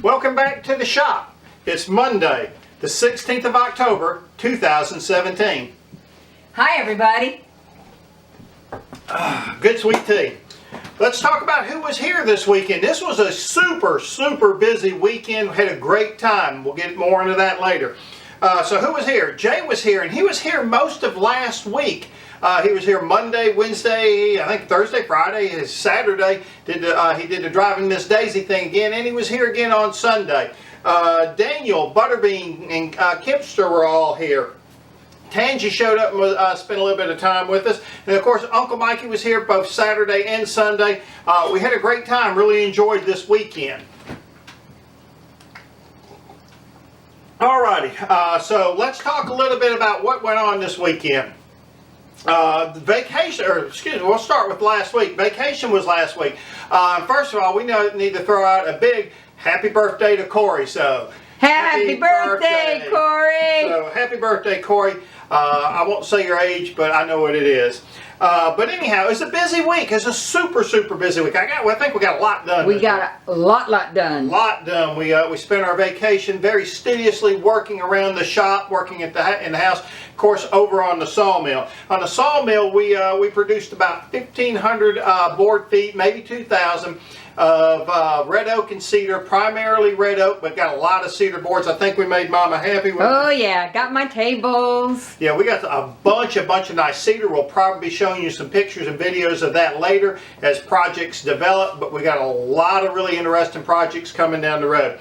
Welcome back to the shop. It's Monday, the 16th of October, 2017. Hi, everybody. Good sweet tea. Let's talk about who was here this weekend. This was a super busy weekend. We had a great time. We'll get more into that later. So who was here? Jay was here, and he was here most of last week. He was here Monday, Wednesday, I think Thursday, Friday, Saturday. He did the Driving Miss Daisy thing again, and he was here again on Sunday. Daniel, Butterbean, and Kipster were all here. Tangi showed up and spent a little bit of time with us. And of course, Uncle Mikey was here both Saturday and Sunday. We had a great time, really enjoyed this weekend. Alrighty, so let's talk a little bit about what went on this weekend. We'll start with last week. Vacation was last week. First of all, we need to throw out a big happy birthday to Corey. So Happy birthday, Corey! So happy birthday, Corey. I won't say your age, but I know what it is. But anyhow, it's a busy week. It's a super busy week. I think we got a lot done. We got a lot done. We spent our vacation very studiously working around the shop, working in the house. Of course, over on the sawmill. On the sawmill, we produced about 1,500 board feet, maybe 2,000. Of red oak and cedar, primarily red oak, but got a lot of cedar boards. I think we made Mama happy with Oh yeah, got my tables. Yeah, we got a bunch of nice cedar. We'll probably be showing you some pictures and videos of that later as projects develop, but we got a lot of really interesting projects coming down the road.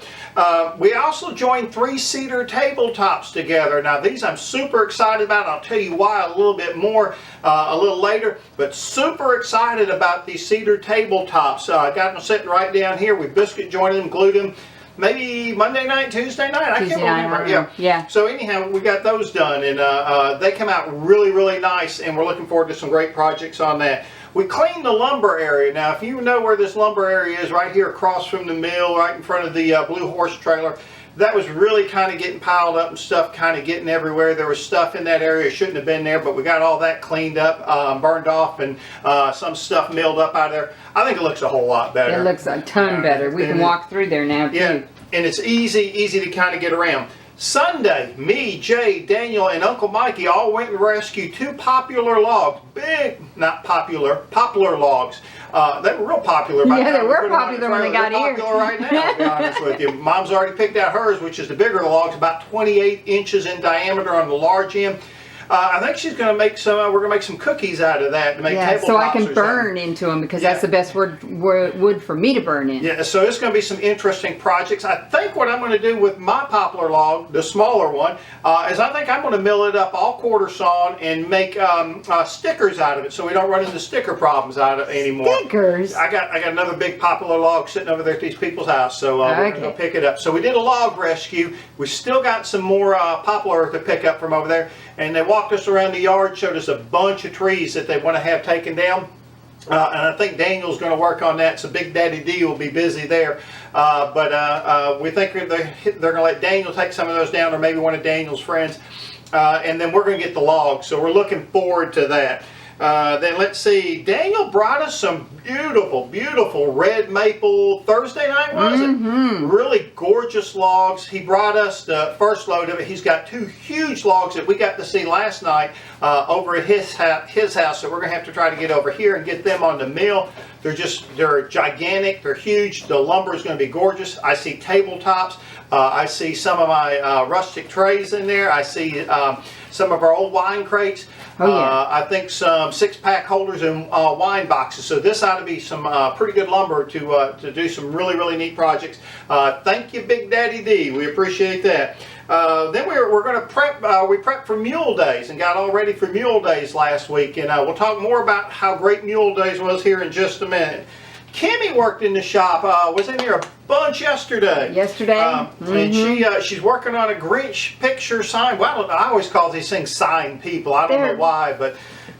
We also joined 3 cedar tabletops together. Now these I'm super excited about. I'll tell you why a little bit more a little later, but super excited about these cedar tabletops. I got them sitting right down here. We biscuit jointed them, glued them, maybe Monday night, Tuesday night. I can't remember. Yeah. So anyhow, we got those done, and they come out really nice, and we're looking forward to some great projects on that. We cleaned the lumber area. Now, if you know where this lumber area is, right here across from the mill, right in front of the Blue Horse trailer, that was really kind of getting piled up and stuff kind of getting everywhere. There was stuff in that area shouldn't have been there, but we got all that cleaned up, burned off, and some stuff milled up out of there. I think it looks a whole lot better. It looks a ton better. We can walk through there now, too. Yeah, and it's easy to kind of get around. Sunday, me, Jay, Daniel, and Uncle Mikey all went and rescued 2 popular logs. Poplar logs. They were real popular. Yeah, they were popular when they got here. They're popular right now, to be honest with you. Mom's already picked out hers, which is the bigger logs, about 28 inches in diameter on the large end. I think she's going to make some. We're going to make some cookies out of that to make tabletops. So I can burn into them because that's the best wood for me to burn in. Yeah, so it's going to be some interesting projects. I think what I'm going to do with my poplar log, the smaller one, is I think I'm going to mill it up all quarter sawn and make stickers out of it, so we don't run into sticker problems out of it anymore. Stickers? I got another big poplar log sitting over there at these people's house, so we're going to go pick it up. So we did a log rescue. We still got some more poplar to pick up from over there. And they walked us around the yard, showed us a bunch of trees that they want to have taken down. And I think Daniel's going to work on that, so Big Daddy D will be busy there. But we think they're going to let Daniel take some of those down, or maybe one of Daniel's friends. And then we're going to get the logs, so we're looking forward to that. Then let's see, Daniel brought us some beautiful red maple Thursday night, was it? Really gorgeous logs. He brought us the first load of it. He's got 2 huge logs that we got to see last night over at his house, so we're going to have to try to get over here and get them on the mill. They're gigantic, they're huge. The lumber is going to be gorgeous. I see tabletops. I see some of my rustic trays in there. I see some of our old wine crates. I think some 6-pack holders and wine boxes. So this ought to be some pretty good lumber to do some really neat projects. Thank you, Big Daddy D. We appreciate that. Then we're going to prep. We prepped for Mule Days and got all ready for Mule Days last week. And we'll talk more about how great Mule Days was here in just a minute. Kimmy worked in the shop, was in here a bunch yesterday. And she's working on a Grinch picture sign. Well, I always call these things sign people. I don't know why, but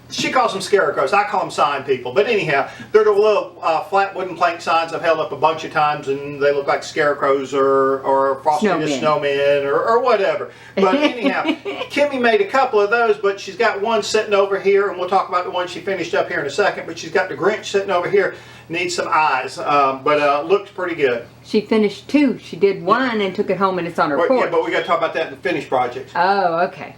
She calls them scarecrows. I call them sign people. But anyhow, they're the little flat wooden plank signs I've held up a bunch of times, and they look like scarecrows or Frosty the Snowman or whatever. But anyhow, Kimmy made a couple of those, but she's got one sitting over here, and we'll talk about the one she finished up here in a second. But she's got the Grinch sitting over here. Needs some eyes, but looks pretty good. She finished 2. She did 1 and took it home, and it's on her porch. Yeah, but we got to talk about that in the finished projects. Oh, okay.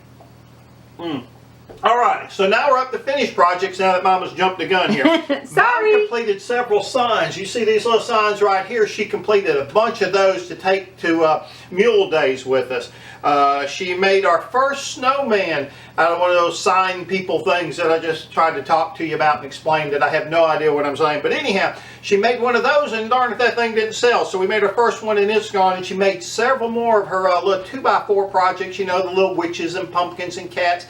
All right, so now we're up to finished projects now that Mama's jumped the gun here. Sorry. Mom completed several signs. You see these little signs right here. She completed a bunch of those to take to Mule Days with us. She made our first snowman out of one of those sign people things that I just tried to talk to you about and explain that I have no idea what I'm saying. But anyhow, she made one of those, and darn it, that thing didn't sell. So we made her first one, and it's gone. And she made several more of her little 2x4 projects, you know, the little witches and pumpkins and cats.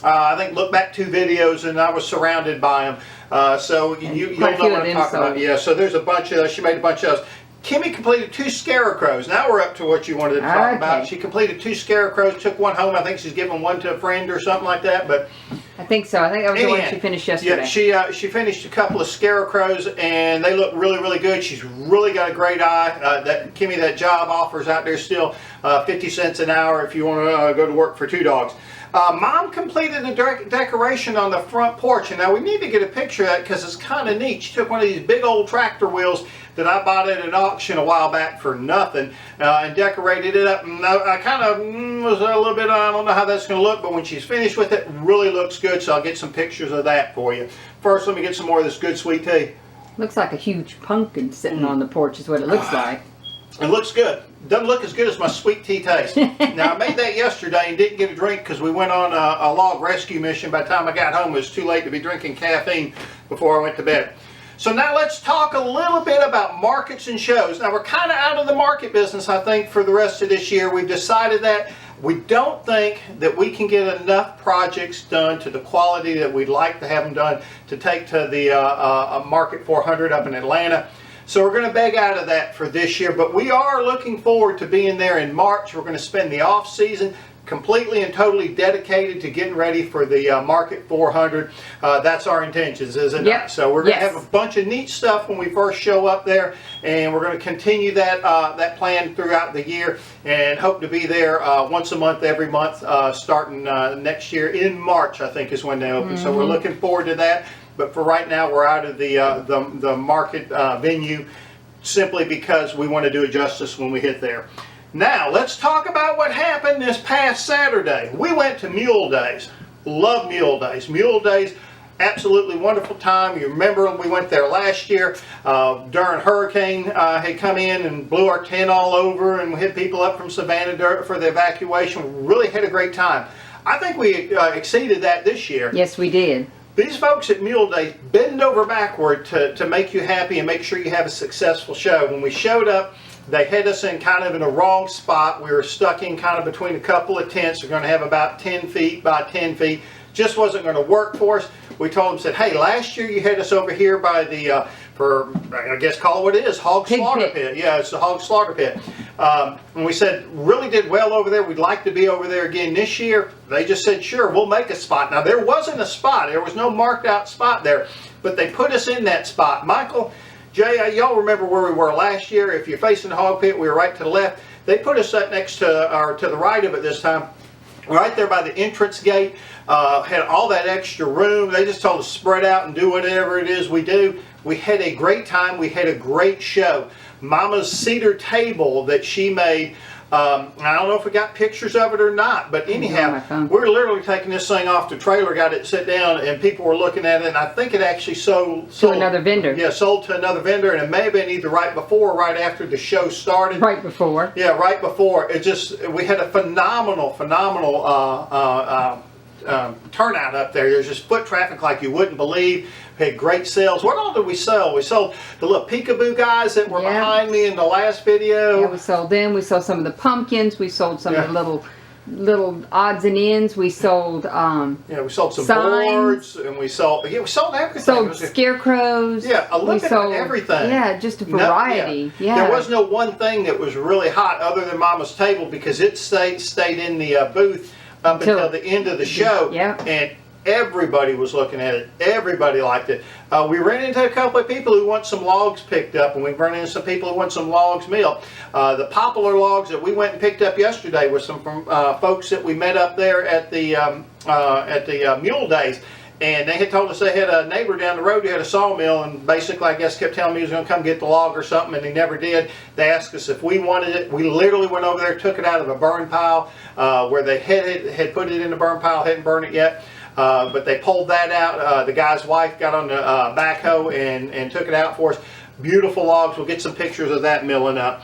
I think look back 2 videos and I was surrounded by them. So you'll know what I'm talking about. Yeah, so there's a bunch of those. She made a bunch of those. Kimmy completed 2 scarecrows. Now we're up to what you wanted to talk about. She completed 2 scarecrows, took one home. I think she's giving one to a friend or something like that. But I think so. I think that was the one she finished yesterday. Yeah, she finished a couple of scarecrows, and they look really, really good. She's really got a great eye. Kimmy, that job offers out there still 50 cents an hour if you want to go to work for 2 dogs. Mom completed a decoration on the front porch, and now we need to get a picture of that because it's kind of neat. She took one of these big old tractor wheels that I bought at an auction a while back for nothing and decorated it up. And I kind of was a little bit, I don't know how that's going to look, but when she's finished with it, really looks good, so I'll get some pictures of that for you. First, let me get some more of this good sweet tea. Looks like a huge pumpkin sitting on the porch is what it looks like. It looks good. Doesn't look as good as my sweet tea taste. Now, I made that yesterday and didn't get a drink because we went on a log rescue mission. By the time I got home, it was too late to be drinking caffeine before I went to bed. So now let's talk a little bit about markets and shows. Now, we're kind of out of the market business, I think, for the rest of this year. We've decided that we don't think that we can get enough projects done to the quality that we'd like to have them done to take to the Market 400 up in Atlanta. So we're going to beg out of that for this year, but we are looking forward to being there in March. We're going to spend the off season completely and totally dedicated to getting ready for the Market 400. That's our intentions, isn't it? So we're going to have a bunch of neat stuff when we first show up there, and we're going to continue that that plan throughout the year and hope to be there once a month, every month, starting next year in March, I think is when they open. So we're looking forward to that. But for right now, we're out of the market venue simply because we want to do it justice when we hit there. Now, let's talk about what happened this past Saturday. We went to Mule Days. Love Mule Days. Mule Days, absolutely wonderful time. You remember we went there last year during hurricane had come in and blew our tent all over, and we had people up from Savannah for the evacuation. We really had a great time. I think we exceeded that this year. Yes, we did. These folks at Mule Day bend over backward to make you happy and make sure you have a successful show. When we showed up, they had us in kind of in a wrong spot. We were stuck in kind of between a couple of tents. We're going to have about 10 feet by 10 feet. Just wasn't going to work for us. We told them, said, hey, last year you had us over here by the, for, I guess call it what it is, hog slaughter pit. Yeah, it's the hog slaughter pit. And we said, really did well over there. We'd like to be over there again this year. They just said, sure, we'll make a spot. Now, there wasn't a spot. There was no marked out spot there. But they put us in that spot. Michael, Jay, y'all remember where we were last year. If you're facing the hog pit, we were right to the left. They put us up next to, or to the right of it this time. Right there by the entrance gate, had all that extra room. They just told us spread out and do whatever it is we do. We had a great time. We had a great show. Mama's cedar table that she made, I don't know if we got pictures of it or not, but anyhow, we're literally taking this thing off the trailer, got it sit down, and people were looking at it, and I think it actually sold to another vendor. Yeah, sold to another vendor, and it may have been either right before or right after the show started. Right before. Yeah, right before. It just, we had a phenomenal turnout up there. There's just foot traffic like you wouldn't believe. We had great sales. What all did we sell? We sold the little peekaboo guys that were behind me in the last video. Yeah, we sold them. We sold some of the pumpkins. We sold some of the little odds and ends. We sold we sold some signs. Boards, and we sold everything. Sold scarecrows. Yeah, a little bit of everything. Yeah, just a variety. There was no one thing that was really hot other than Mama's table because it stayed in the booth up until the end of the show. Yeah. And everybody was looking at it. Everybody liked it. We ran into a couple of people who want some logs picked up, and we ran into some people who want some logs milled. The poplar logs that we went and picked up yesterday were some from folks that we met up there at the Mule Days. And they had told us they had a neighbor down the road who had a sawmill, and basically, I guess, kept telling me he was going to come get the log or something, and he never did. They asked us if we wanted it. We literally went over there, took it out of a burn pile where they had put it in the burn pile, hadn't burned it yet. But they pulled that out. The guy's wife got on the backhoe and took it out for us. Beautiful logs. We'll get some pictures of that milling up.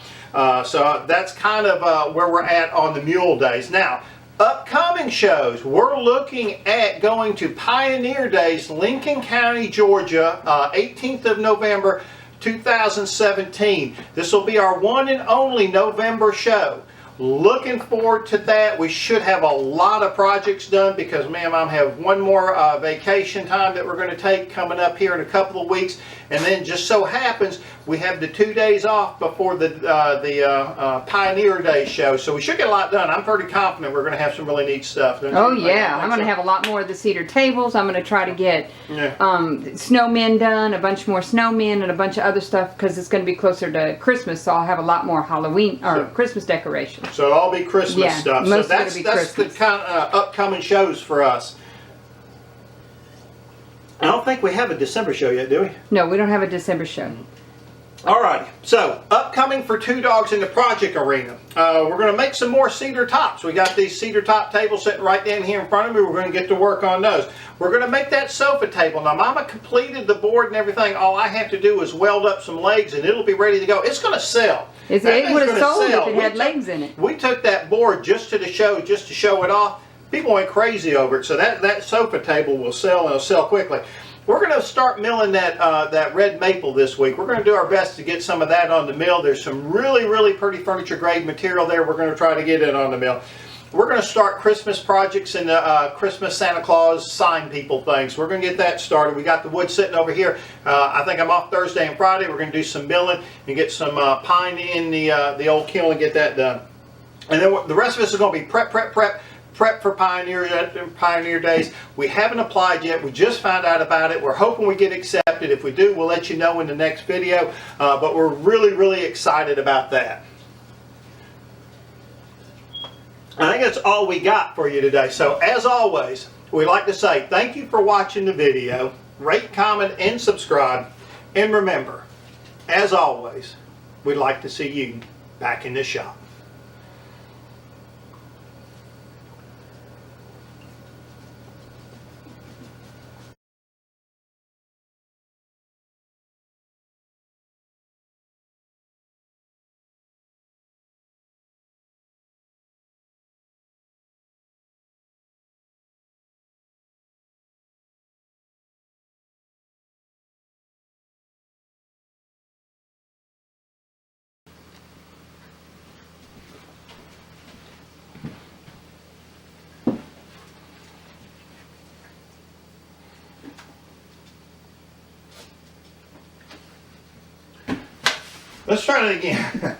So that's kind of where we're at on the Mule Days. Now, upcoming shows, we're looking at going to Pioneer Days, Lincoln County, Georgia, 18th of November, 2017. This will be our one and only November show. Looking forward to that. We should have a lot of projects done because me and Mom have one more vacation time that we're going to take coming up here in a couple of weeks, and then just so happens we have the 2 days off before the Pioneer Day show, so we should get a lot done. I'm pretty confident we're going to have some really neat stuff. Oh yeah, I'm going to have a lot more of the cedar tables. I'm going to try to get snowmen done, a bunch more snowmen, and a bunch of other stuff because it's going to be closer to Christmas, so I'll have a lot more Halloween or Christmas decorations. So it'll all be Christmas stuff. So that's the Christmas. kind of upcoming shows for us. I don't think we have a December show yet, do we? No, we don't have a December show. Alrighty, so upcoming for Two Dogs in the Project Arena. We're going to make some more cedar tops. We got these cedar top tables sitting right down here in front of me. We're going to get to work on those. We're going to make that sofa table. Now, Mama completed the board and everything. All I have to do is weld up some legs and it'll be ready to go. It's going to sell. It would have sold if it had legs in it. We took that board just to show it off. People went crazy over it. So that sofa table will sell, and it'll sell quickly. We're going to start milling that red maple this week. We're going to do our best to get some of that on the mill. There's some really, really pretty furniture grade material there. We're going to try to get it on the mill. We're going to start Christmas projects and Christmas Santa Claus sign people things. We're going to get that started. We got the wood sitting over here. I think I'm off Thursday and Friday. We're going to do some milling and get some pine in the old kiln and get that done. And then the rest of us is going to be prep for Pioneer Days. We haven't applied yet. We just found out about it. We're hoping we get accepted. If we do, we'll let you know in the next video. But we're really, really excited about that. I think that's all we got for you today. So as always, we'd like to say thank you for watching the video. Rate, comment, and subscribe. And remember, as always, we'd like to see you back in the shop. Let's try it again.